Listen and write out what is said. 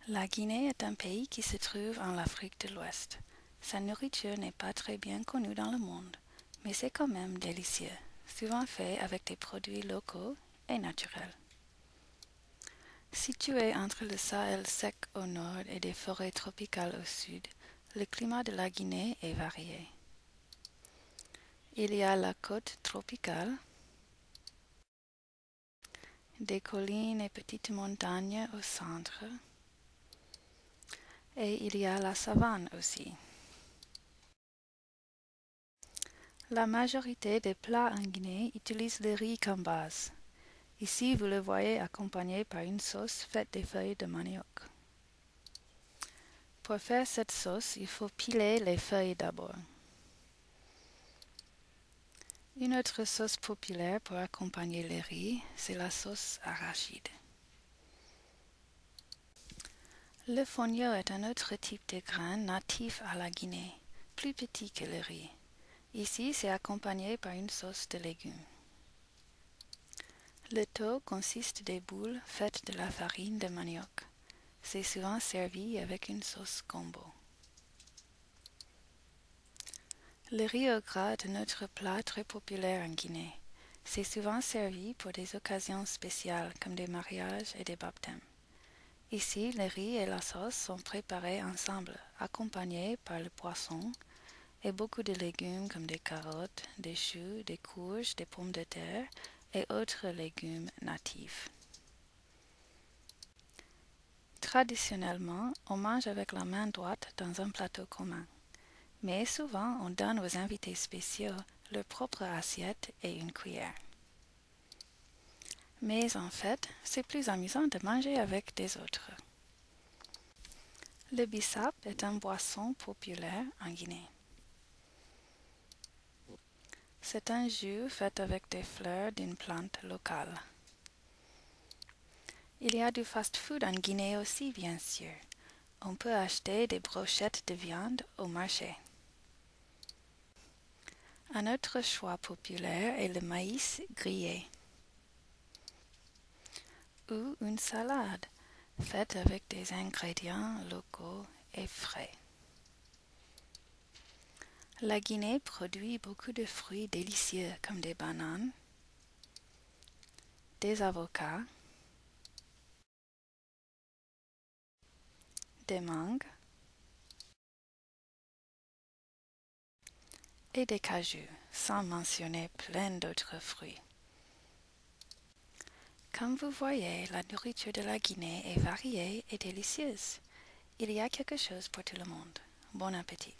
La Guinée est un pays qui se trouve en Afrique de l'Ouest. Sa nourriture n'est pas très bien connue dans le monde, mais c'est quand même délicieux, souvent fait avec des produits locaux et naturels. Situé entre le Sahel sec au nord et des forêts tropicales au sud, le climat de la Guinée est varié. Il y a la côte tropicale, des collines et petites montagnes au centre, et il y a la savane aussi. La majorité des plats en Guinée utilisent le riz comme base. Ici, vous le voyez accompagné par une sauce faite des feuilles de manioc. Pour faire cette sauce, il faut piler les feuilles d'abord. Une autre sauce populaire pour accompagner le riz, c'est la sauce arachide. Le fonio est un autre type de grain natif à la Guinée, plus petit que le riz. Ici, c'est accompagné par une sauce de légumes. Le tau consiste des boules faites de la farine de manioc. C'est souvent servi avec une sauce combo. Le riz au gras est un autre plat très populaire en Guinée. C'est souvent servi pour des occasions spéciales comme des mariages et des baptêmes. Ici, le riz et la sauce sont préparés ensemble, accompagnés par le poisson et beaucoup de légumes comme des carottes, des choux, des courges, des pommes de terre et autres légumes natifs. Traditionnellement, on mange avec la main droite dans un plateau commun, mais souvent on donne aux invités spéciaux leur propre assiette et une cuillère. Mais en fait, c'est plus amusant de manger avec des autres. Le bissap est une boisson populaire en Guinée. C'est un jus fait avec des fleurs d'une plante locale. Il y a du fast-food en Guinée aussi, bien sûr. On peut acheter des brochettes de viande au marché. Un autre choix populaire est le maïs grillé ou une salade faite avec des ingrédients locaux et frais. La Guinée produit beaucoup de fruits délicieux comme des bananes, des avocats, des mangues et des cajous, sans mentionner plein d'autres fruits. Comme vous voyez, la nourriture de la Guinée est variée et délicieuse. Il y a quelque chose pour tout le monde. Bon appétit!